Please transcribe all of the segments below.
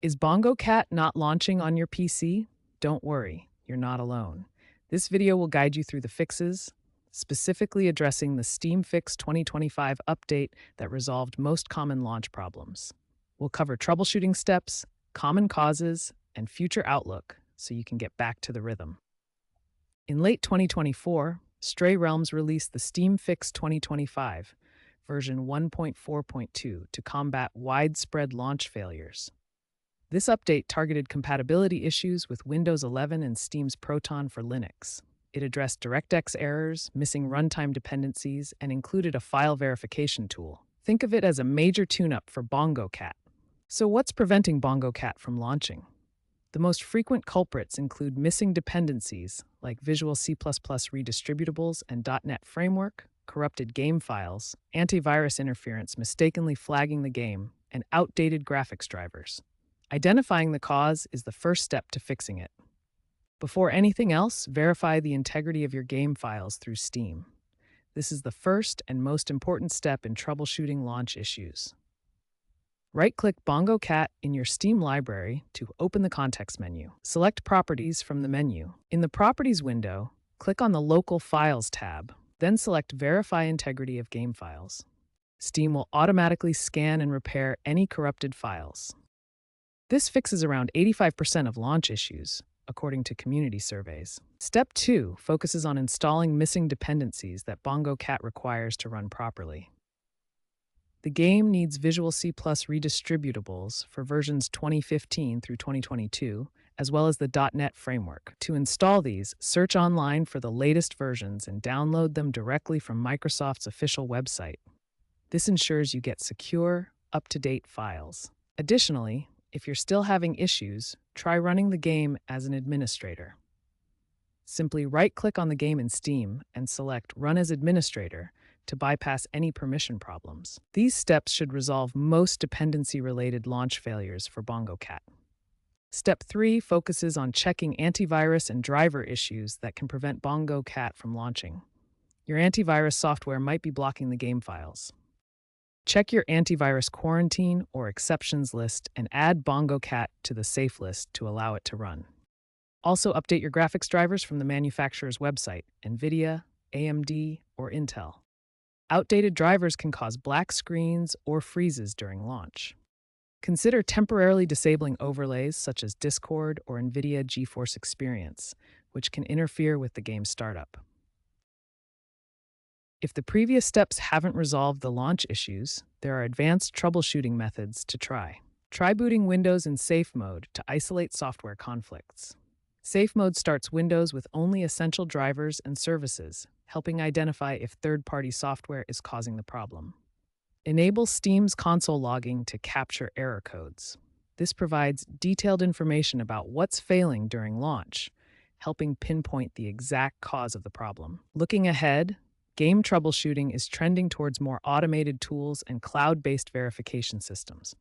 Is Bongo Cat not launching on your PC? Don't worry, you're not alone. This video will guide you through the fixes, specifically addressing the Steam Fix 2025 update that resolved most common launch problems. We'll cover troubleshooting steps, common causes, and future outlook so you can get back to the rhythm. In late 2024, Stray Realms released the Steam Fix 2025, version 1.4.2, to combat widespread launch failures. This update targeted compatibility issues with Windows 11 and Steam's Proton for Linux. It addressed DirectX errors, missing runtime dependencies, and included a file verification tool. Think of it as a major tune-up for Bongo Cat. So what's preventing Bongo Cat from launching? The most frequent culprits include missing dependencies like Visual C++ redistributables and .NET Framework, corrupted game files, antivirus interference mistakenly flagging the game, and outdated graphics drivers. Identifying the cause is the first step to fixing it. Before anything else, verify the integrity of your game files through Steam. This is the first and most important step in troubleshooting launch issues. Right-click Bongo Cat in your Steam library to open the context menu. Select Properties from the menu. In the Properties window, click on the Local Files tab, then select Verify Integrity of Game Files. Steam will automatically scan and repair any corrupted files. This fixes around 85% of launch issues, according to community surveys. Step 2 focuses on installing missing dependencies that Bongo Cat requires to run properly. The game needs Visual C++ redistributables for versions 2015 through 2022, as well as the .NET Framework. To install these, search online for the latest versions and download them directly from Microsoft's official website. This ensures you get secure, up-to-date files. Additionally, if you're still having issues, try running the game as an administrator. Simply right-click on the game in Steam and select Run as Administrator to bypass any permission problems. These steps should resolve most dependency-related launch failures for Bongo Cat. Step 3 focuses on checking antivirus and driver issues that can prevent Bongo Cat from launching. Your antivirus software might be blocking the game files. Check your antivirus quarantine or exceptions list and add Bongo Cat to the safe list to allow it to run. Also, update your graphics drivers from the manufacturer's website, NVIDIA, AMD, or Intel. Outdated drivers can cause black screens or freezes during launch. Consider temporarily disabling overlays such as Discord or NVIDIA GeForce Experience, which can interfere with the game's startup. If the previous steps haven't resolved the launch issues, there are advanced troubleshooting methods to try. Try booting Windows in safe mode to isolate software conflicts. Safe mode starts Windows with only essential drivers and services, helping identify if third-party software is causing the problem. Enable Steam's console logging to capture error codes. This provides detailed information about what's failing during launch, helping pinpoint the exact cause of the problem. Looking ahead, game troubleshooting is trending towards more automated tools and cloud-based verification systems.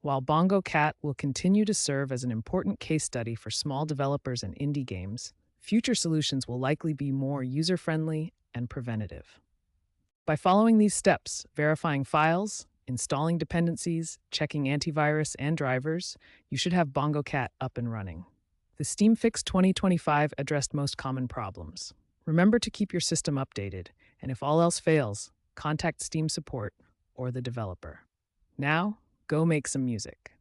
While Bongo Cat will continue to serve as an important case study for small developers and indie games, future solutions will likely be more user-friendly and preventative. By following these steps, verifying files, installing dependencies, checking antivirus and drivers, you should have Bongo Cat up and running. The Steam Fix 2025 addressed most common problems. Remember to keep your system updated, and if all else fails, contact Steam support or the developer. Now, go make some music.